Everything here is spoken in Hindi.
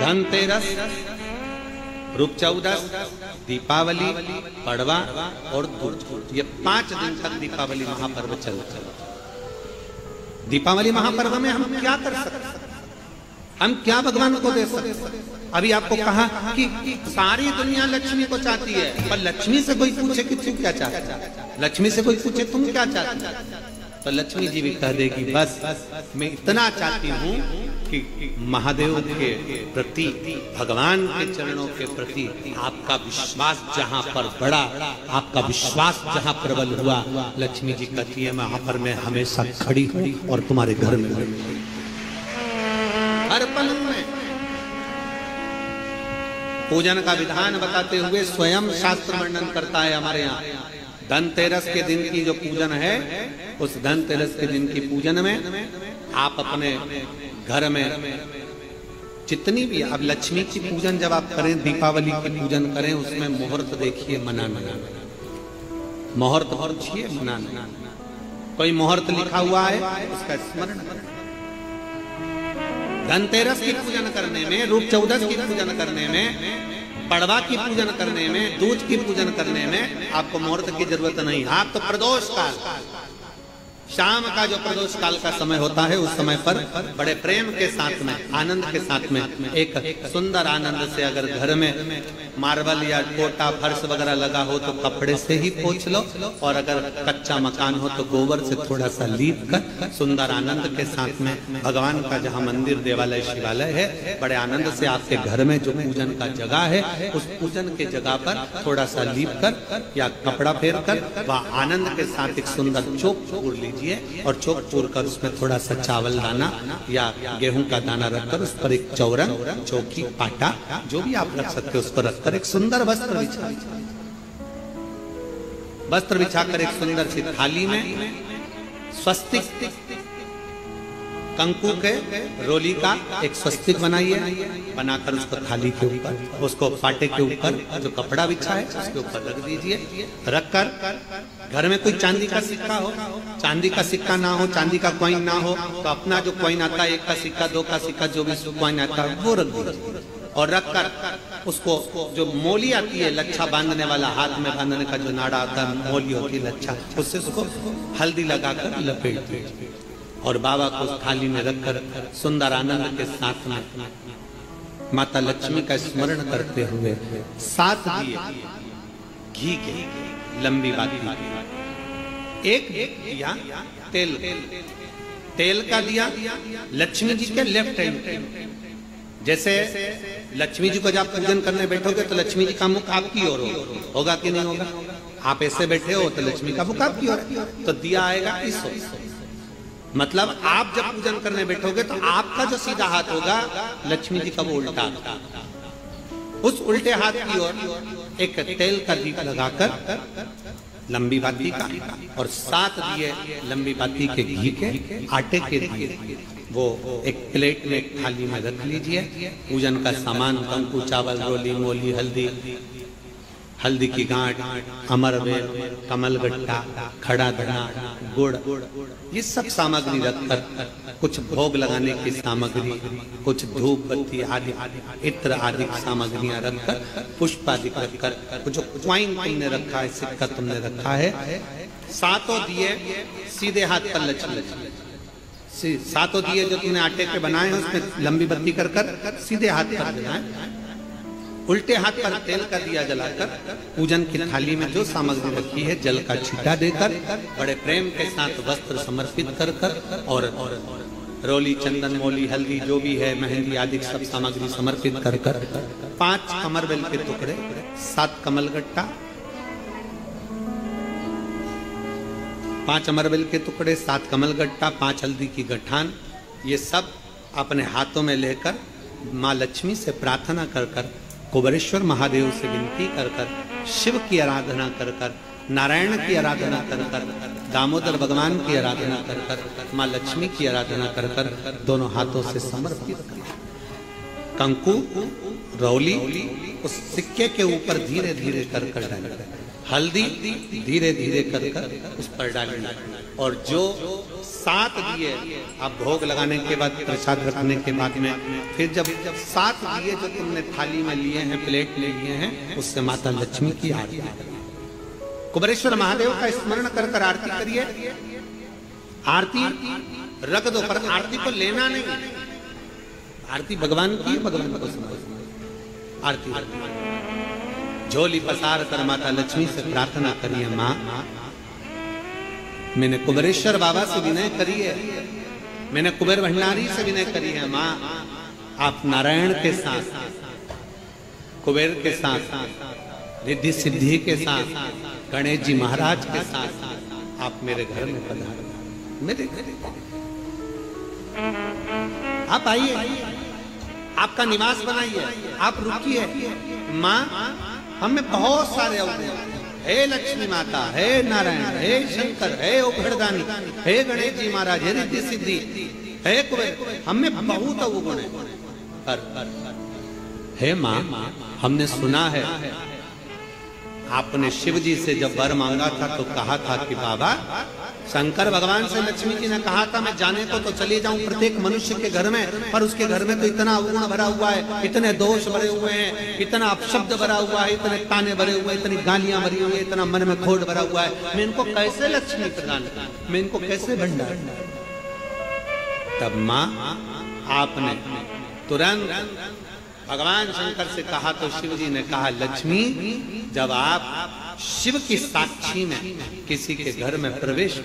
धनतेरस, रूप चौदस, दीपावली, पड़वा और दूज, ये 5 दिन तक दीपावली महापर्व चलता है। दीपावली महापर्व में हम क्या कर सकते, हम क्या भगवान को दे सकते? अभी आपको कहा कि सारी दुनिया लक्ष्मी को चाहती है, पर लक्ष्मी से कोई पूछे कि तू क्या चाहता है, लक्ष्मी से कोई पूछे तुम क्या चाहती है, तो लक्ष्मी जी भी कह देगी बस मैं इतना चाहती हूँ कि महादेव के प्रति, भगवान के चरणों के प्रति आपका विश्वास जहाँ पर बढ़ा, आपका विश्वास जहाँ प्रबल हुआ, लक्ष्मी जी कहती है वहां पर मैं हमेशा खड़ी हूँ और तुम्हारे घर में हर पल में। पूजन का विधान बताते हुए स्वयं शास्त्र वर्णन करता है हमारे यहाँ। धनतेरस के दिन की जो पूजन है, उस धनतेरस के दिन की पूजन में आप अपने घर में जितनी भी, अब लक्ष्मी की पूजन जब आप करें, दीपावली की पूजन करें, उसमें मुहूर्त देखिए, मनाना, मुहूर्त पूछिए, मनाना, कोई मुहूर्त लिखा हुआ है उसका स्मरण करें। धनतेरस की पूजन करने में, रूप चौदस की पूजन करने में, पड़वा की पूजन करने में, दूज की पूजन करने में आपको मुहूर्त की जरूरत नहीं। आप तो प्रदोष काल, शाम का जो प्रदोष काल का समय होता है, उस समय पर बड़े प्रेम के साथ में, आनंद के साथ में, एक सुंदर आनंद से, अगर घर में मार्बल या कोटा फर्श वगैरह लगा हो तो कपड़े से ही पोंछ लो, और अगर कच्चा मकान हो तो गोबर से थोड़ा सा लीप कर सुंदर आनंद के साथ में, भगवान का जहाँ मंदिर, देवालय, शिवालय है, बड़े आनंद से आपके घर में जो पूजन का जगह है, उस पूजन के जगह पर थोड़ा सा लीप कर या कपड़ा फेर कर वह आनंद के साथ एक सुंदर चौक पूर लीजिए, और चौक पूर कर उसमें थोड़ा सा चावल दाना या गेहूं का दाना रखकर उस पर एक चौरंग, चौकी, पाटा, जो भी आप रख सकते हो उस पर रखकर एक सुंदर वस्त्र बिछाकर एक सुंदर सी थाली में स्वस्तिक, कंकु के रोली का एक स्वस्तिक बनाइए, बनाकर उसको थाली के ऊपर, उसको पाटे के ऊपर जो कपड़ा बिछा है उसके ऊपर रख दीजिए। रखकर घर में कोई चांदी का सिक्का हो, चांदी का सिक्का ना हो, चांदी का कॉइन ना हो, तो अपना जो कॉइन आता है, 1 का सिक्का, 2 का सिक्का, जो भी कॉइन आता है वो रख दीजिए। और रखकर उसको, जो मोली आती है लच्छा बांधने वाला, हाथ में बांधने का जो नाड़ा आता है, मोली होती है लच्छा, उससे उसको हल्दी लगाकर लपेट दीजिए और बाबा को उस थाली में रखकर सुंदर आनंद के साथ में माता लक्ष्मी का स्मरण करते हुए 7 दिए घी के, लंबी बाती, एक दिया तेल का दिया लक्ष्मी जी के लेफ्ट हैंड। जैसे लक्ष्मी जी को जब पूजन करने बैठोगे तो लक्ष्मी जी का मुख आपकी ओर होगा कि नहीं होगा? आप ऐसे बैठे हो तो लक्ष्मी का मुख आपकी ओर, तो दिया आएगा इस ओर। मतलब आप जब पूजन करने बैठोगे तो आपका जो सीधा हाथ होगा, लक्ष्मी जी का वो उल्टा, उस उल्टे हाथ की ओर एक तेल का दीप लगाकर लंबी बाती का, और 7 दिए लंबी बाती के घी के, आटे के दिए, वो एक प्लेट में, एक थाली में रख लीजिए। पूजन का सामान, कंकु, चावल, रोली, मोली, हल्दी की गांठ, अमरवेल, कमलगट्टा, खड़ा धना, गुड़, ये सब सामग्री रखकर, कुछ भोग लगाने की सामग्री, कुछ धूप बत्ती आदि, इत्र आदि सामग्रियां रखकर, पुष्प आदि रखकर, जो क्वाइन तुमने रखा है, सिक्का तुमने रखा है, 7 दिए सीधे हाथ पर लक्ष्मी, 7 दिए जो तुमने आटे के बनाए हैं उसमें लंबी बत्ती कर सीधे हाथ पर जलाएं। उल्टे हाथ पर तेल का दिया जलाकर पूजन की थाली में जो सामग्री रखी है, जल का छींटा देकर, बड़े प्रेम के साथ वस्त्र समर्पित कर और रोली, चंदन, मोली, हल्दी, जो भी है, मेहंदी आदि सब सामग्री समर्पित कर 5 अमरवेल के टुकड़े, 7 कमलगट्टा, 5 अमरवेल के टुकड़े, 7 कमलगट्टा, 5 हल्दी की गठान, ये सब अपने हाथों में लेकर माँ लक्ष्मी से प्रार्थना कर कुबेरेश्वर महादेव से विनती कर शिव की आराधना कर नारायण की आराधना कर दामोदर भगवान की आराधना कर माँ लक्ष्मी की आराधना कर दोनों हाथों से समर्पित कंकु, रौली उस सिक्के के ऊपर धीरे धीरे कर डालें। हल्दी धीरे धीरे कर कर उस पर डालना, और जो 7 दिए आप भोग लगाने के बाद, प्रसाद रखने के बाद में, फिर जब 7 दिए जो तुमने थाली में लिए हैं, प्लेट में लिए हैं, उससे माता लक्ष्मी की आरती करिए। कुबेरेश्वर महादेव का स्मरण कर कर आरती करिए। आरती रख दो, पर आरती को लेना नहीं। आरती भगवान की, भगवान को समझो। आरती झोली पसार कर माता लक्ष्मी से प्रार्थना करिए, माँ मैंने कुबेरेश्वर बाबा से विनय करी है, मैंने कुबेर भंडारी से विनय करी है, माँ आप नारायण के साथ, कुबेर के साथ, रिद्धि सिद्धि के साथ, गणेश जी महाराज के साथ आप मेरे घर में पधारो, मेरे घर आप आइए, आपका निवास बनाइए, आप रुकिए। माँ हमें बहुत सारे अवगुण, हे लक्ष्मी माता, हे नारायण, हे शंकर, हे उघड़दानी, हे गणेश जी महाराज, हे रिद्धि सिद्धि, हे कुबेर, हमें बहुत अवगुण है। पर हे माँ हमने सुना है आपने शिव जी से जब वर मांगा था तो कहा था कि बाबा, शंकर भगवान से लक्ष्मी जी ने कहा था मैं जाने को तो चले जाऊं प्रत्येक मनुष्य के घर में, पर उसके घर में तो इतना अवगुण भरा हुआ है, इतने दोष भरे हुए हैं, इतना अपशब्द भरा हुआ है, इतने ताने भरे हुए, इतनी गालियां भरी हुई है, इतना मन में खोट भरा हुआ है, मैं इनको कैसे लक्ष्मी प्रदान करूं, मैं इनको कैसे भंडार। तब माँ आपने तुरंत भगवान शंकर से कहा तो शिव जी ने कहा, लक्ष्मी जब आप शिव की साक्षी में किसी के घर में प्रवेश